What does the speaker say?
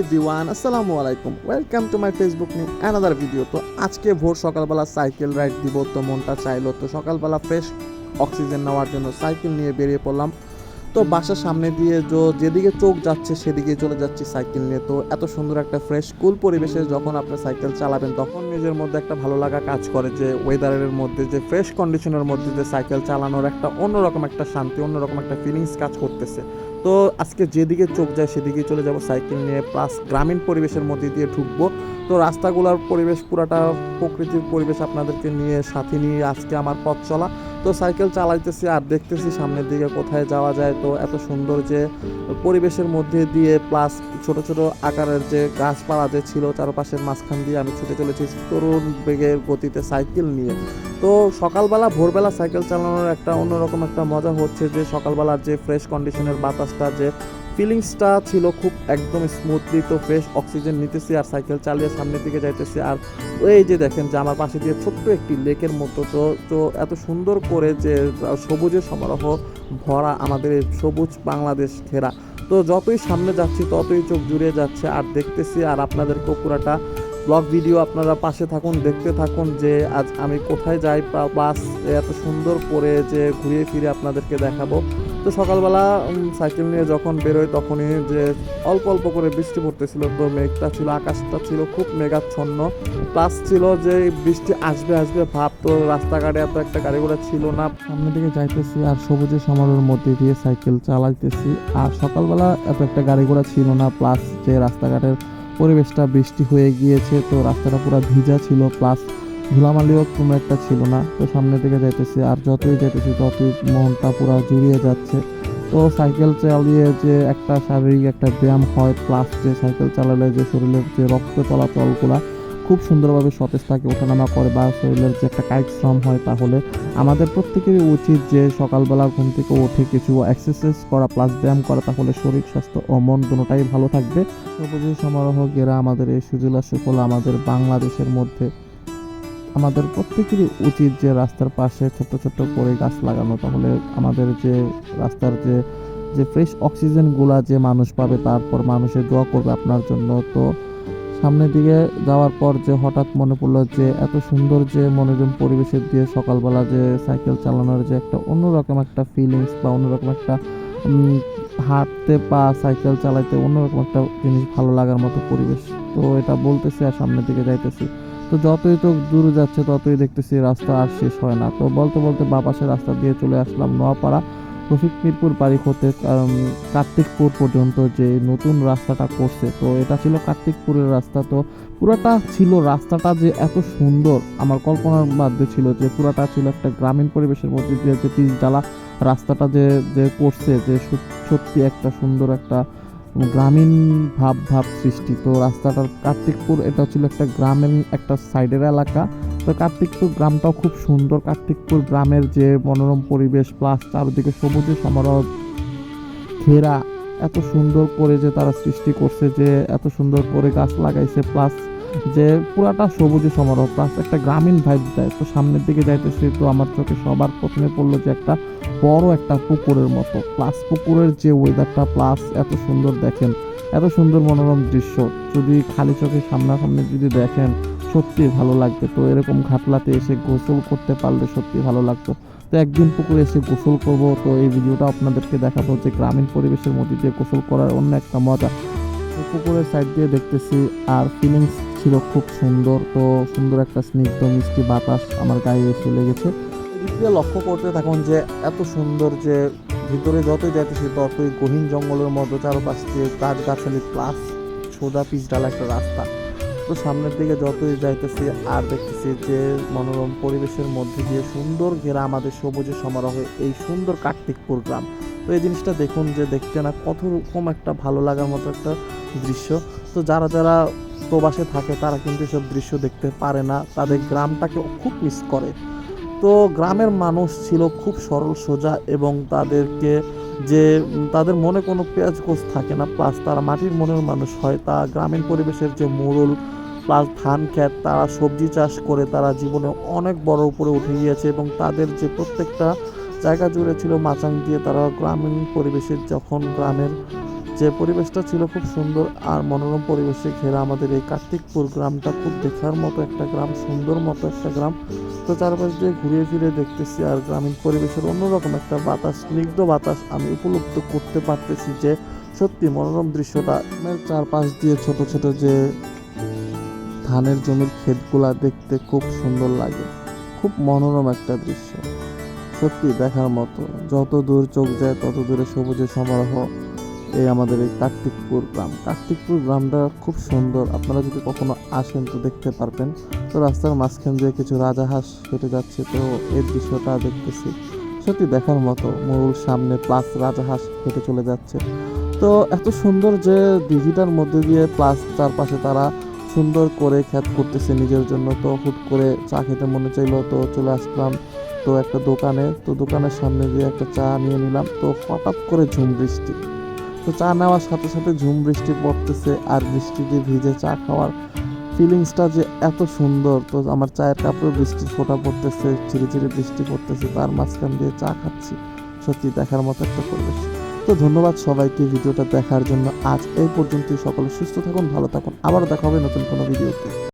Everyone, আসসালামু আলাইকুম। Welcome to my Facebook new another video. তো আজকে ভোর সকালবেলা সাইকেল রাইড দিব, তো মনটা চাইলো, তো সকালবেলা ফ্রেশ অক্সিজেন নেওয়ার জন্য সাইকেল নিয়ে বেরিয়ে পড়লাম। তো বাসার সামনে দিয়ে যেদিকে চোখ যাচ্ছে সেদিকে চলে যাচ্ছি সাইকেল নিয়ে। তো এত সুন্দর একটা ফ্রেশ কুল পরিবেশে যখন আপনি সাইকেল চালাবেন তখন নিজের মধ্যে একটা ভালো লাগা কাজ করে, যে ওয়েদারের মধ্যে যে ফ্রেশ কন্ডিশনের মধ্যে যে সাইকেল চালানোর একটা অন্যরকম একটা শান্তি, অন্যরকম একটা ফিলিংস কাজ করতেছে। তো আজকে যেদিকে চোখ যায় সেদিকে চলে যাব সাইকেল নিয়ে, প্লাস গ্রামীণ পরিবেশের মধ্যে দিয়ে ঢুকবো। তো রাস্তাগুলোর পরিবেশ পুরাটা প্রকৃতির পরিবেশ আপনাদেরকে নিয়ে সাথে নিয়ে আজকে আমার পথ চলা। তো সাইকেল চালাইতেছি আর দেখতেছি সামনের দিকে কোথায় যাওয়া যায়। তো এত সুন্দর যে পরিবেশের মধ্যে দিয়ে, প্লাস ছোট ছোট আকারের যে গাছপালা যে ছিল চারপাশের মাঝখান দিয়ে আমি ছুটে চলেছি তরুণ বেগের গতিতে সাইকেল নিয়ে। তো সকালবেলা ভোরবেলা সাইকেল চালানোর একটা অন্যরকম একটা মজা হচ্ছে, যে সকালবেলার যে ফ্রেশ কন্ডিশনের বাতাসটা, যে ফিলিংসটা ছিল খুব একদম স্মুথলি। তো ফ্রেশ অক্সিজেন নিতেছি আর সাইকেল চালিয়ে সামনের দিকে যাইতেছি। আর ওই যে দেখেন যে আমার পাশে দিয়ে ছোট্ট একটি লেকের মতো, তো তো এত সুন্দর করে যে সবুজের সমারোহ ভরা আমাদের এই সবুজ বাংলাদেশ ঘেরা। তো যতই সামনে যাচ্ছি ততই চোখ জুড়িয়ে যাচ্ছে আর দেখতেছি, আর আপনাদেরকেও পুরাটা ব্লগ ভিডিও আপনারা পাশে থাকুন, দেখতে থাকুন যে আজ আমি কোথায় যাই, প্লাস এত সুন্দর করে যে ঘুরিয়ে ফিরে আপনাদেরকে দেখাবো। তো সকালবেলা সাইকেল নিয়ে যখন বেরোই তখনই যে অল্প অল্প করে বৃষ্টি পড়তেছিল। তো মেঘটা ছিল, আকাশটা ছিল খুব মেঘাচ্ছন্ন, প্লাস ছিল যে বৃষ্টি আসবে আসবে ভাব। তো রাস্তাঘাটে এত একটা গাড়ি ঘোড়া ছিল না, সামনের দিকে যাইতেছি আর সবুজের সমারোহের মধ্যে দিয়ে সাইকেল চালাইতেছি। আর সকালবেলা এত একটা গাড়ি ঘোড়া ছিল না, প্লাস যে রাস্তাঘাটের পরিবেশটা বৃষ্টি হয়ে গিয়েছে, তো রাস্তাটা পুরো ভিজা ছিল, প্লাস ধুলামালিও কোনো একটা ছিল না। তো সামনের দিকে যাইতেছি আর যতই যাইতেছি ততই মনটা পুরো জুড়িয়ে যাচ্ছে। তো সাইকেল চালিয়ে যে একটা শারীরিক একটা ব্যায়াম হয়, প্লাস যে সাইকেল চালালে যে শরীরের যে রক্ত চলাচলগুলা খুব সুন্দরভাবে সতেজ থাকে, ওঠানামা করে, বা শরীরের যে একটা কায়িক শ্রম হয়, তাহলে আমাদের প্রত্যেকেরই উচিত যে সকালবেলা ঘুম থেকে উঠে কিছু এক্সারসাইজ করা প্লাস ব্যায়াম করা, তাহলে শরীর স্বাস্থ্য ও মন দুটোটাই ভালো থাকবে। সবুজের সমারোহ ঘেরা আমাদের এই সুজলা সুফলা আমাদের বাংলাদেশের মধ্যে আমাদের প্রত্যেকেরই উচিত যে রাস্তার পাশে ছোট্ট ছোট্ট করে গাছ লাগানো, তাহলে আমাদের যে রাস্তার যে যে ফ্রেশ অক্সিজেনগুলা যে মানুষ পাবে, তারপর মানুষের দোয়া করবে আপনার জন্য। তো সামনের দিকে যাওয়ার পর যে হঠাৎ মনে পড়লো যে এত সুন্দর যে মনোরম পরিবেশের দিয়ে সকালবেলা যে সাইকেল চালানোর যে একটা অন্যরকম একটা ফিলিংস বা অন্যরকম একটা হাঁটতে বা সাইকেল চালাইতে অন্যরকম একটা জিনিস ভালো লাগার মতো পরিবেশ। তো এটা বলতেছি আর সামনের দিকে যাইতেছি। তো যতই তো দূরে যাচ্ছে ততই দেখতেছি রাস্তা আর শেষ হয় না। তো বলতে বলতে বাপাসের রাস্তা দিয়ে চলে আসলাম নোয়াপাড়া রফিক মিরপুর বাড়ি হতে কার্তিকপুর পর্যন্ত যে নতুন রাস্তাটা করছে। তো এটা ছিল কার্তিকপুরের রাস্তা। তো পুরাটা ছিল রাস্তাটা যে এত সুন্দর, আমার কল্পনার মধ্যে ছিল যে পুরাটা ছিল একটা গ্রামীণ পরিবেশের মধ্যে দিয়ে যে পিচ জ্বালা রাস্তাটা যে যে করছে, যে সত্যি একটা সুন্দর একটা গ্রামীণ ভাব ভাব সৃষ্টি। তো রাস্তাটার কার্তিকপুর এটা ছিল একটা গ্রামের একটা সাইডের এলাকা। তো কার্তিকপুর গ্রামটাও খুব সুন্দর। কার্তিকপুর গ্রামের যে মনোরম পরিবেশ, প্লাস চারদিকে সবুজের সমারোহ ঘেরা, এত সুন্দর করে যে তারা সৃষ্টি করছে, যে এত সুন্দর করে গাছ লাগাইছে, প্লাস যে পুরাটা সবুজে সমারোহ, প্লাস একটা গ্রামীণ ভাইব দেয়। তো সামনের দিকে যাইতেছি, তো আমার চোখে সবার প্রথমে পড়লো যে একটা বড় একটা পুকুরের মতো, প্লাস পুকুরের যে ওয়েদারটা, প্লাস এত সুন্দর দেখেন, এত সুন্দর মনোরম দৃশ্য যদি খালি চোখে সামনাসামনি যদি দেখেন সত্যি ভালো লাগবে। তো এরকম ঘাটলাতে এসে গোসল করতে পারলে সত্যি ভালো লাগতো। তো একদিন পুকুরে এসে গোসল করব। তো এই ভিডিওটা আপনাদেরকে দেখাবো যে গ্রামীণ পরিবেশের মধ্যে দিয়ে গোসল করার অন্য একটা মজা। পুকুরের সাইড দিয়ে দেখতেছি আর ফিলিংস ছিল খুব সুন্দর। তো সুন্দর একটা স্নিগ্ধ মিষ্টি বাতাস আমার গায়ে এসে লেগেছে। এদিক দিয়ে লক্ষ্য করতে থাকুন যে এত সুন্দর যে ভিতরে যতই যাইতেছি ততই গহীন জঙ্গলের মধ্যে চারপাশ দিয়ে গাছগাছালি প্লাস সোজা পিচ ডালা একটা রাস্তা। তো সামনের দিকে যতই যাইতেছি আর দেখতেছি যে মনোরম পরিবেশের মধ্যে দিয়ে সুন্দর ঘেরা আমাদের সবুজের সমারোহে এই সুন্দর কার্তিকপুর গ্রাম। তো এই জিনিসটা দেখুন যে দেখতে না কত রকম একটা ভালো লাগার মতো একটা দৃশ্য। তো যারা যারা প্রবাসে থাকে তারা কিন্তু এসব দৃশ্য দেখতে পারে না, তাদের গ্রামটাকে খুব মিস করে। তো গ্রামের মানুষ ছিল খুব সরল সোজা, এবং তাদেরকে যে তাদের মনে কোনো পেঁয়াজ গোছ থাকে না, প্লাস তারা মাটির মনের মানুষ হয়। তা গ্রামীণ পরিবেশের যে মোড়ল প্লাস ধান ক্ষেত, তারা সবজি চাষ করে তারা জীবনে অনেক বড় উপরে উঠে গিয়েছে, এবং তাদের যে প্রত্যেকটা জায়গা জুড়ে ছিল মাচাং দিয়ে, তারা গ্রামীণ পরিবেশের যখন গ্রামের যে পরিবেশটা ছিল খুব সুন্দর আর মনোরম পরিবেশে ঘেরা আমাদের এই কার্তিকপুর গ্রামটা খুব দেখার মতো একটা গ্রাম, সুন্দর মতো একটা গ্রাম। তো চারপাশ দিয়ে ঘুরিয়ে ফিরে দেখতেছি আর গ্রামীণ পরিবেশের অন্যরকম একটা বাতাস, স্নিগ্ধ বাতাস আমি উপলব্ধি করতে পারতেছি যে সত্যি মনোরম দৃশ্যটা। চারপাশ দিয়ে ছোট ছোট যে ধানের জমির ক্ষেতগুলা দেখতে খুব সুন্দর লাগে, খুব মনোরম একটা দৃশ্য, সত্যি দেখার মতো। যত দূর চোখ যায় তত দূরে সবুজের সমারোহ। এই আমাদের এই কার্তিকপুর গ্রাম, কার্তিকপুর গ্রামটা খুব সুন্দর। আপনারা যদি কখনো আসেন তো দেখতে পারবেন। তো রাস্তার মাঝখান দিয়ে কিছু রাজাহাঁস হেঁটে যাচ্ছে, তো এই দৃশ্যটা দেখতেছি সত্যি দেখার মতো। মরুর সামনে প্লাস রাজাহাঁস হেঁটে চলে যাচ্ছে। তো এত সুন্দর যে দিঘিটার মধ্যে দিয়ে প্লাস চারপাশে তারা সুন্দর করে খ্যাত করতেছে নিজের জন্য। তো হুট করে চা খেতে মনে চাইলো, তো চলে আসলাম তো একটা দোকানে। তো দোকানের সামনে দিয়ে একটা চা নিয়ে নিলাম। তো হঠাৎ করে ঝুম বৃষ্টি, তো চা নেওয়ার সাথে সাথে ঝুম বৃষ্টি পড়তেছে আর বৃষ্টিতে ভিজে চা খাওয়ার ফিলিংসটা যে এত সুন্দর। তো আমার চায়ের কাপড়ে বৃষ্টির ফোঁটা পড়তেছে, ঝিরি ঝিরি বৃষ্টি পড়তেছে, তার মাঝখান দিয়ে চা খাচ্ছি, সত্যি দেখার মতো একটা পরিবেশ। তো ধন্যবাদ সবাইকে ভিডিওটা দেখার জন্য। আজ এই পর্যন্তই। সকলে সুস্থ থাকুন, ভালো থাকুন, আবারও দেখা হবে নতুন কোনো ভিডিওতে।